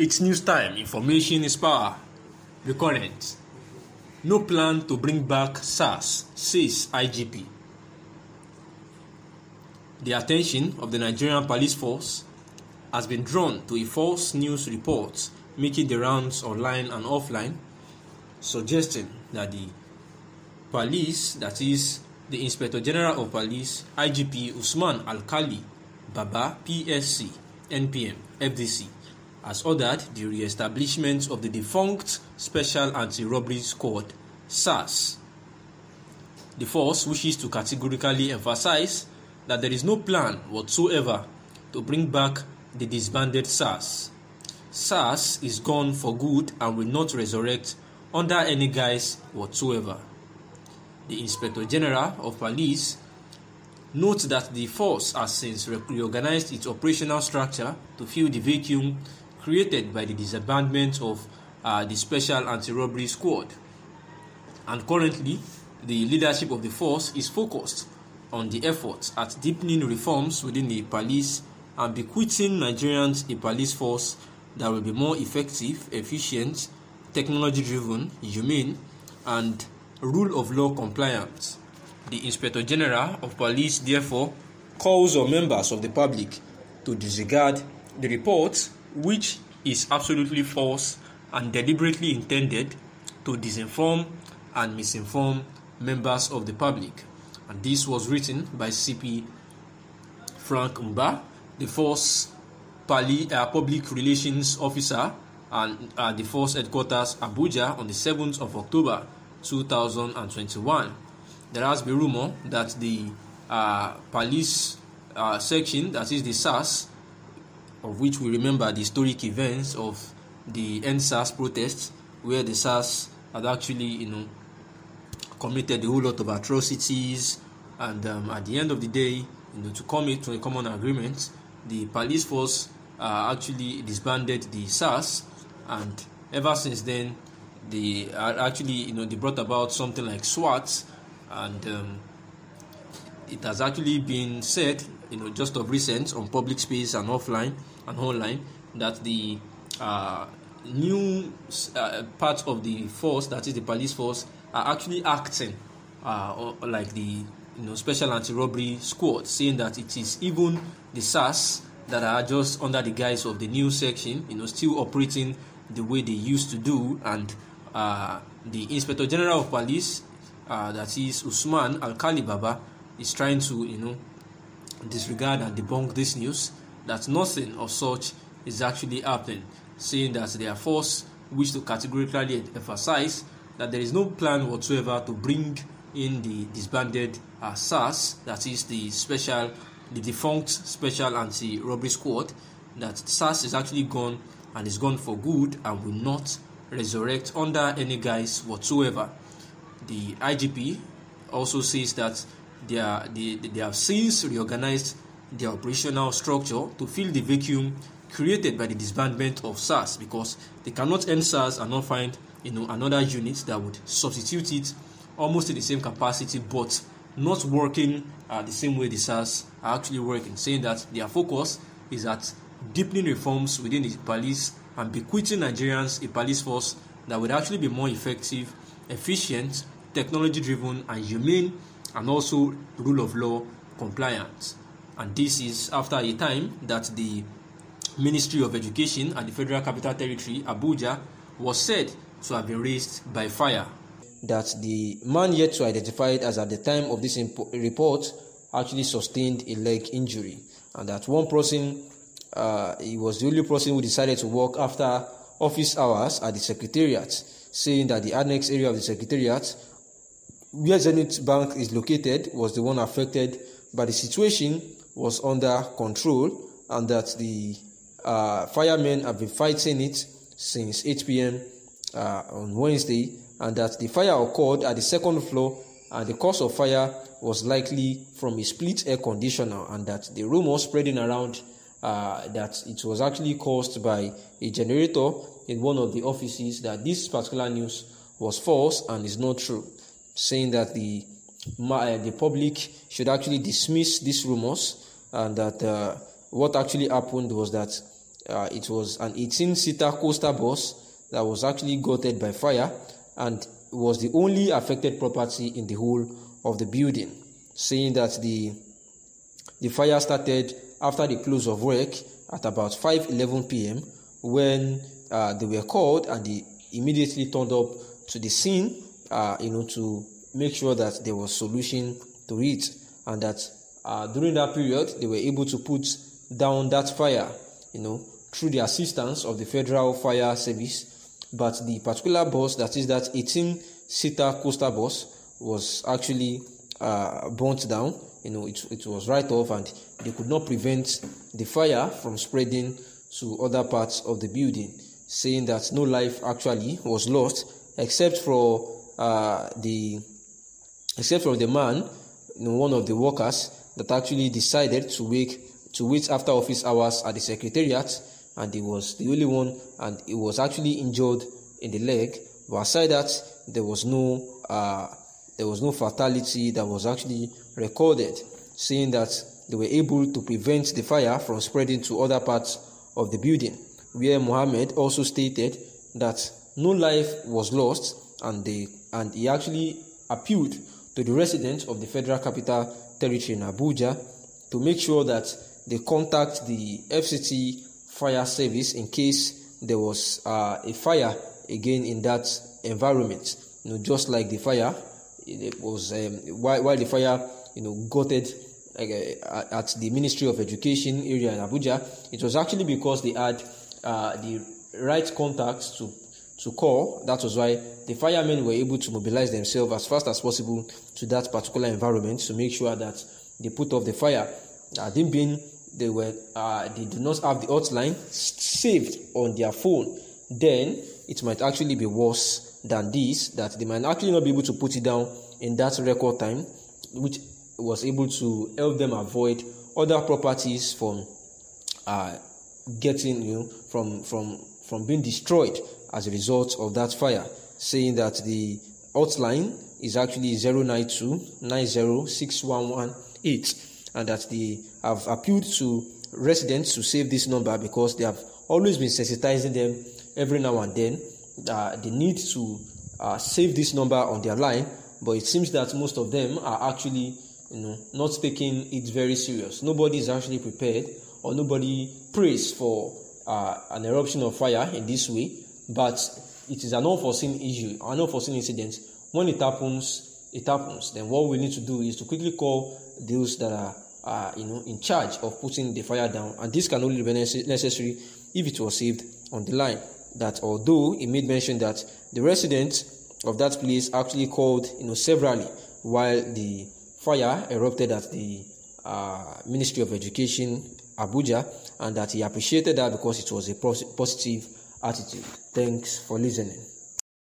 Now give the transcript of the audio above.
It's news time. Information is power. The current. No plan to bring back Sars, says IGP. The attention of the Nigerian police force has been drawn to a false news report making the rounds online and offline, suggesting that the police, that is the Inspector General of Police, IGP Usman Alkali Baba, PSC, NPM, FDC, has ordered the re-establishment of the defunct Special Anti-Robbery Squad, SARS. The force wishes to categorically emphasize that there is no plan whatsoever to bring back the disbanded SARS. SARS is gone for good and will not resurrect under any guise whatsoever. The Inspector General of Police notes that the force has since reorganized its operational structure to fill the vacuum created by the disbandment of the Special Anti-Robbery Squad. And currently, the leadership of the force is focused on the efforts at deepening reforms within the police and bequeathing Nigerians a police force that will be more effective, efficient, technology-driven, humane, and rule of law compliant. The Inspector General of Police therefore calls on members of the public to disregard the report, which is absolutely false and deliberately intended to disinform and misinform members of the public. And this was written by CP Frank Mba, the force public relations officer and the force headquarters Abuja on the 7th of October 2021. There has been rumor that the police section, that is the SARS, of which we remember the historic events of the NSAS protests, where the SARS had actually, committed a whole lot of atrocities, and at the end of the day, to come to a common agreement, the police force actually disbanded the SARS, and ever since then, they actually, they brought about something like SWAT, and it has actually been said, just of recent on public space and offline and online, that the new part of the force, that is the police force, are actually acting like the Special Anti-Robbery Squad, saying that it is even the SARS that are just under the guise of the new section, still operating the way they used to do, and the Inspector General of Police, that is Usman Alkali Baba, is trying to disregard and debunk this news, that nothing of such is actually happening, saying that their force wish to categorically emphasize that there is no plan whatsoever to bring in the disbanded SARS, that is the defunct Special Anti-Robbery Squad, that SARS is actually gone and is gone for good and will not resurrect under any guise whatsoever. The IGP also says that they have since reorganized their operational structure to fill the vacuum created by the disbandment of SARS, because they cannot end SARS and not find another unit that would substitute it almost in the same capacity but not working the same way the SARS are actually working, saying that their focus is at deepening reforms within the police and bequeathing Nigerians a police force that would actually be more effective, efficient, technology-driven, and humane, and also rule of law compliant. And this is after a time that the Ministry of Education at the Federal Capital Territory, Abuja, was said to have been razed by fire. That the man yet to identify it as at the time of this report actually sustained a leg injury, and that one person, he was the only person who decided to work after office hours at the secretariat, saying that the annex area of the secretariat, where Zenith Bank is located, was the one affected, but the situation was under control, and that the firemen have been fighting it since 8 p.m. On Wednesday, and that the fire occurred at the second floor, and the cause of fire was likely from a split air conditioner, and that the rumor spreading around that it was actually caused by a generator in one of the offices, that this particular news was false and is not true, saying that the public should actually dismiss these rumors, and that what actually happened was that it was an 18-seater coaster bus that was actually gutted by fire, and was the only affected property in the whole of the building, saying that the fire started after the close of work at about 5:11 p.m. when they were called, and they immediately turned up to the scene, to make sure that there was solution to it, and that during that period they were able to put down that fire, through the assistance of the Federal Fire Service. But the particular bus, that is that 18-seater coaster bus, was actually burnt down. It was right off, and they could not prevent the fire from spreading to other parts of the building, saying that no life actually was lost, except for the man, one of the workers, that actually decided to wait after office hours at the secretariat, and he was the only one, and he was actually injured in the leg. But aside that, there was no fatality that was actually recorded, saying that they were able to prevent the fire from spreading to other parts of the building, where Mohammed also stated that no life was lost, and he actually appealed to the residents of the Federal Capital Territory in Abuja to make sure that they contact the FCT fire service in case there was a fire again in that environment. Just like the fire, it was while the fire gutted at the Ministry of Education area in Abuja, it was actually because they had the right contacts to call. That was why the firemen were able to mobilize themselves as fast as possible to that particular environment to make sure that they put off the fire. They do not have the hotline saved on their phone, then it might actually be worse than this, that they might actually not be able to put it down in that record time, which was able to help them avoid other properties from getting from being destroyed as a result of that fire, saying that the hotline is actually 092906118, and that they have appealed to residents to save this number because they have always been sensitizing them every now and then. They need to save this number on their line, but it seems that most of them are actually not taking it very serious. Nobody is actually prepared, or nobody prays for an eruption of fire in this way. But it is an unforeseen issue, an unforeseen incident. When it happens. Then what we need to do is to quickly call those that are in charge of putting the fire down, and this can only be necessary if it was saved on the line. That although he made mention that the residents of that place actually called severally while the fire erupted at the Ministry of Education Abuja, and that he appreciated that because it was a positive attitude. Thanks for listening.